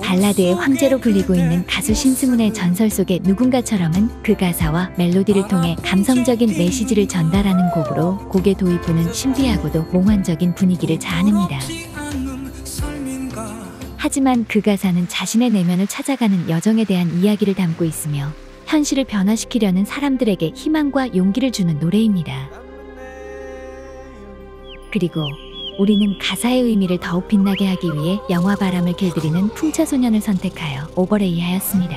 발라드의 황제로 불리고 있는 가수 신승훈의 전설 속의 누군가처럼은 그 가사와 멜로디를 통해 감성적인 메시지를 전달하는 곡으로 곡의 도입부는 신비하고도 몽환적인 분위기를 자아냅니다. 하지만 그 가사는 자신의 내면을 찾아가는 여정에 대한 이야기를 담고 있으며 현실을 변화시키려는 사람들에게 희망과 용기를 주는 노래입니다. 그리고 우리는 가사의 의미를 더욱 빛나게 하기 위해 영화 바람을 길들이는 풍차소년을 선택하여 오버레이하였습니다.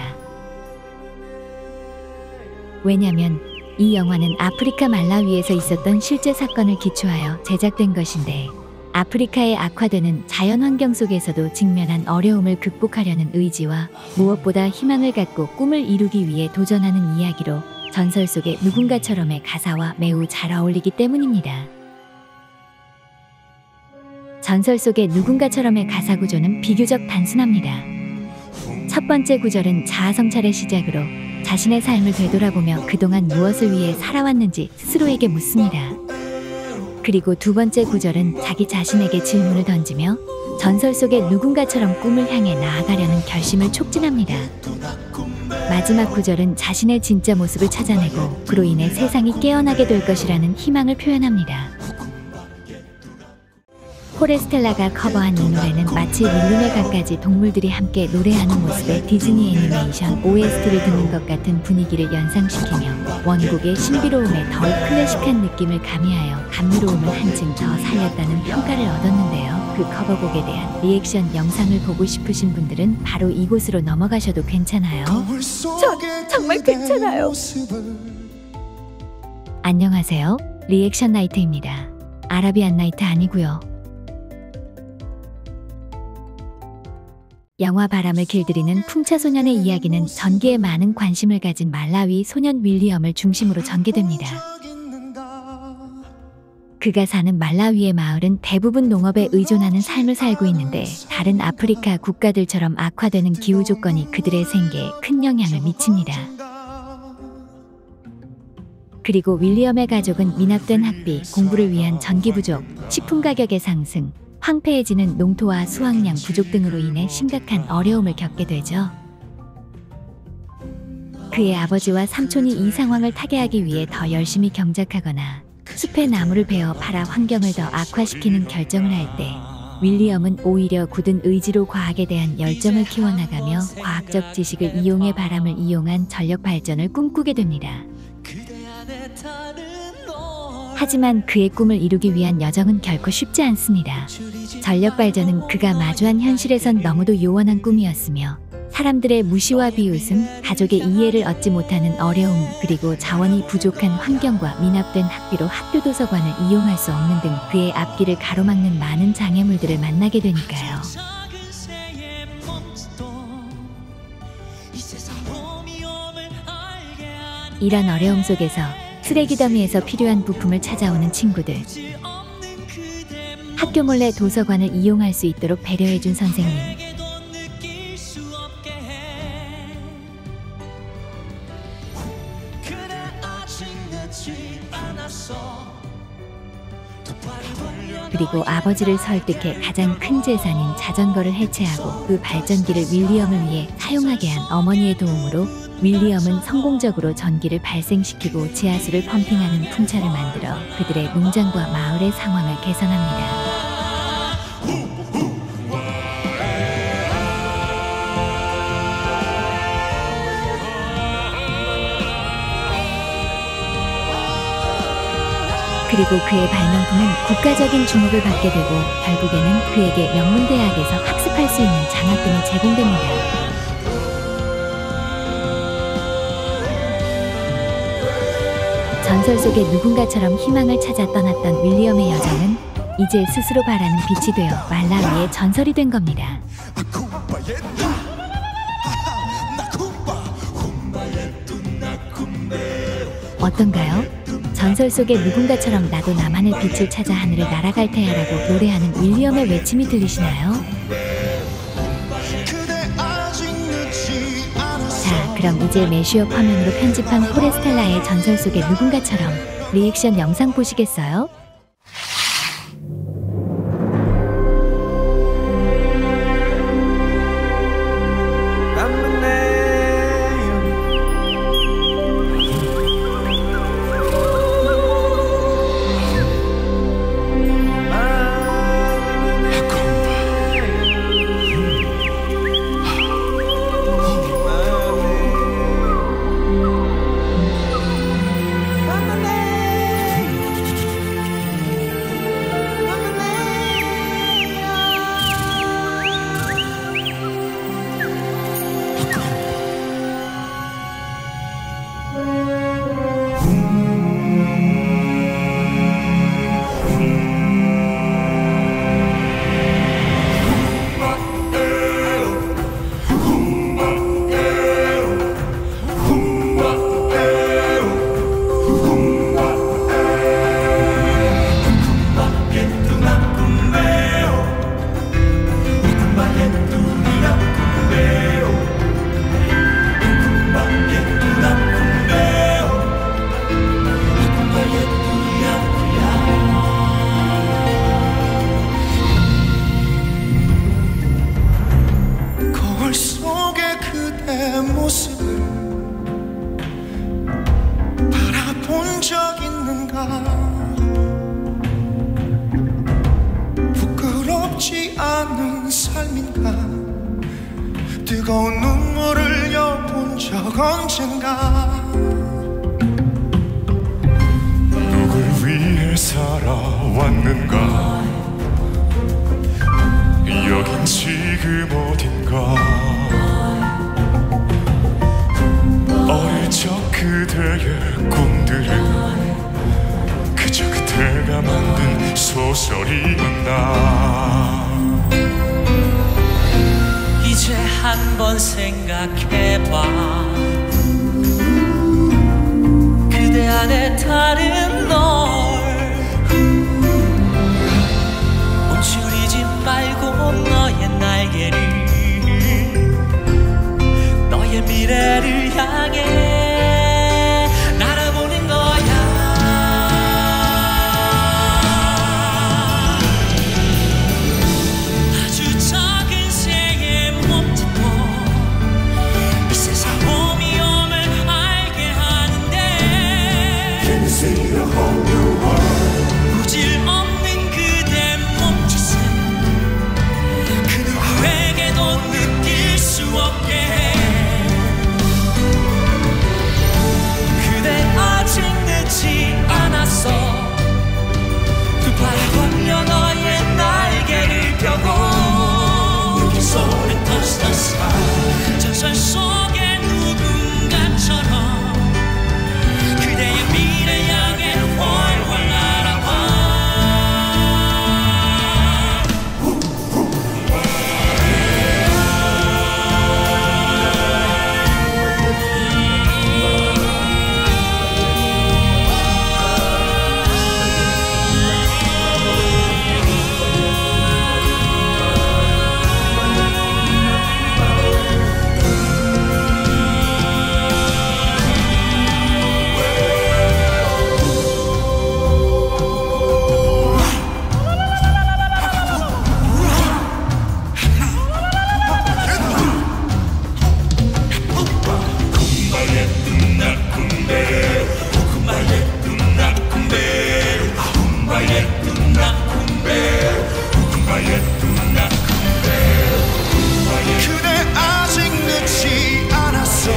왜냐면 이 영화는 아프리카 말라위에서 있었던 실제 사건을 기초하여 제작된 것인데, 아프리카의 악화되는 자연환경 속에서도 직면한 어려움을 극복하려는 의지와 무엇보다 희망을 갖고 꿈을 이루기 위해 도전하는 이야기로 전설 속의 누군가처럼의 가사와 매우 잘 어울리기 때문입니다. 전설 속의 누군가처럼의 가사 구조는 비교적 단순합니다. 첫 번째 구절은 자아성찰의 시작으로 자신의 삶을 되돌아보며 그동안 무엇을 위해 살아왔는지 스스로에게 묻습니다. 그리고 두 번째 구절은 자기 자신에게 질문을 던지며 전설 속의 누군가처럼 꿈을 향해 나아가려는 결심을 촉진합니다. 마지막 구절은 자신의 진짜 모습을 찾아내고 그로 인해 세상이 깨어나게 될 것이라는 희망을 표현합니다. 포레스텔라가 커버한 이 노래는 마치 릴름의 갖가지 동물들이 함께 노래하는 모습에 디즈니 애니메이션 OST를 듣는 것 같은 분위기를 연상시키며 원곡의 신비로움에 더욱 클래식한 느낌을 가미하여 감미로움을 한층 더 살렸다는 평가를 얻었는데요. 그 커버곡에 대한 리액션 영상을 보고 싶으신 분들은 바로 이곳으로 넘어가셔도 괜찮아요. 정말 괜찮아요. 안녕하세요. 리액션 나이트입니다. 아라비안 나이트 아니고요. 영화 바람을 길들이는 풍차소년의 이야기는 전기에 많은 관심을 가진 말라위 소년 윌리엄을 중심으로 전개됩니다. 그가 사는 말라위의 마을은 대부분 농업에 의존하는 삶을 살고 있는데, 다른 아프리카 국가들처럼 악화되는 기후 조건이 그들의 생계에 큰 영향을 미칩니다. 그리고 윌리엄의 가족은 미납된 학비, 공부를 위한 전기 부족, 식품 가격의 상승, 황폐해지는 농토와 수확량 부족 등으로 인해 심각한 어려움을 겪게 되죠. 그의 아버지와 삼촌이 이 상황을 타개하기 위해 더 열심히 경작하거나 숲의 나무를 베어 팔아 환경을 더 악화시키는 결정을 할 때, 윌리엄은 오히려 굳은 의지로 과학에 대한 열정을 키워나가며 과학적 지식을 이용해 바람을 이용한 전력 발전을 꿈꾸게 됩니다. 하지만 그의 꿈을 이루기 위한 여정은 결코 쉽지 않습니다. 전력 발전은 그가 마주한 현실에선 너무도 요원한 꿈이었으며, 사람들의 무시와 비웃음, 가족의 이해를 얻지 못하는 어려움, 그리고 자원이 부족한 환경과 미납된 학비로 학교 도서관을 이용할 수 없는 등 그의 앞길을 가로막는 많은 장애물들을 만나게 되니까요. 이런 어려움 속에서 쓰레기 더미에서 필요한 부품을 찾아오는 친구들, 학교 몰래 도서관을 이용할 수 있도록 배려해준 선생님, 그리고 아버지를 설득해 가장 큰 재산인 자전거를 해체하고 그 발전기를 윌리엄을 위해 사용하게 한 어머니의 도움으로 윌리엄은 성공적으로 전기를 발생시키고 지하수를 펌핑하는 풍차를 만들어 그들의 농장과 마을의 상황을 개선합니다. 그리고 그의 발명품은 국가적인 주목을 받게 되고 결국에는 그에게 명문대학에서 학습할 수 있는 장학 등이 제공됩니다. 전설 속의 누군가처럼 희망을 찾아 떠났던 윌리엄의 여정은 이제 스스로 바라는 빛이 되어 말라위의 전설이 된 겁니다. 어떤가요? 전설 속의 누군가처럼 나도 나만의 빛을 찾아 하늘을 날아갈 테야 라고 노래하는 윌리엄의 외침이 들리시나요? 자, 그럼 이제 매쉬업 화면으로 편집한 포레스텔라의 전설 속의 누군가처럼 리액션 영상 보시겠어요? 내 모습을 바라본 적 있는가. 부끄럽지 않은 삶인가. 뜨거운 눈물을 흘려본 적 언젠가. 누굴 위해 살아왔는가. 여긴 지금 어딘가. 어릴 적 그대의 꿈들은 그저 그대가 만든 소설이었나. 이제 한번 생각해봐. 그대 안에 다른 널 움츠리지 말고 너의 날개를 너의 미래를 향해 날아보는 거야. 아주 작은 새의 몸짓도 이 세상 위험을 알게 하는데. Can you see the whole new world? 부질 없는 그대 몸짓은 그 누구에게도 느낄 수 없게 해. 그대 아직 늦지 않았어. 두 팔을 벌려 너의 날개를 펴고 손을 touch the sky. 전설 속의 누군가처럼 그대의 미래 향해 훨훨 날아와. 그대 아직 늦지 않았어.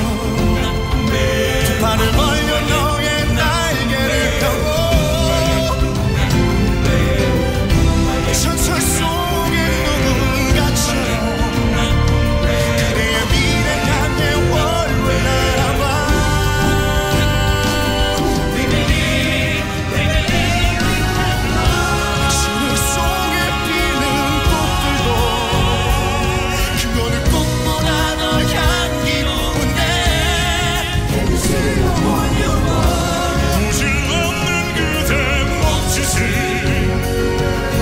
두 팔을 벌려 너의 날개를 펴고 전설 속의 누군가처럼 그대의 미래 향해 월월 날아와. 시늘 속에 피는 꽃들도 그거는 꽃보다 더 향기로운데. 부질 없는 그대 몸짓은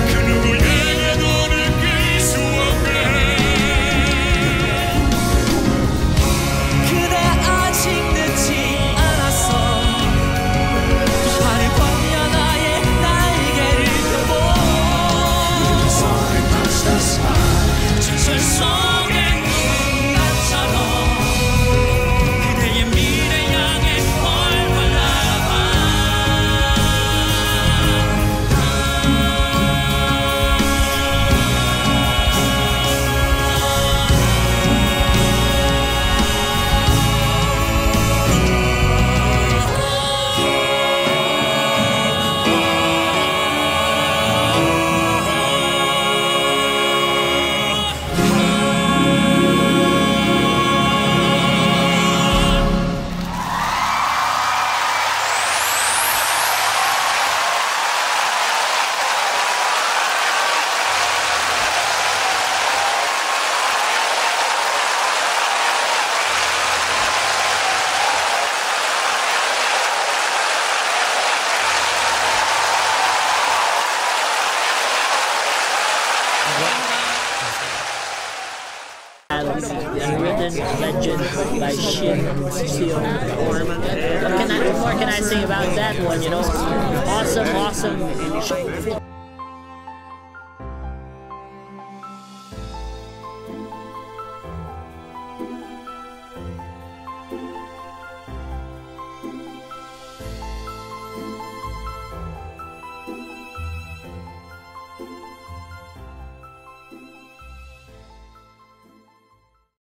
그 누구에게도 느낄 수 없게. 그대 아직 늦지 않았어. 두 팔을 벌려 나의 날개를 펴고 전설 속의 누군가처럼 그대의 미래 향해 훨훨 날아와. Written Legend by Shin Seal. What more can I say about that one? You know, awesome.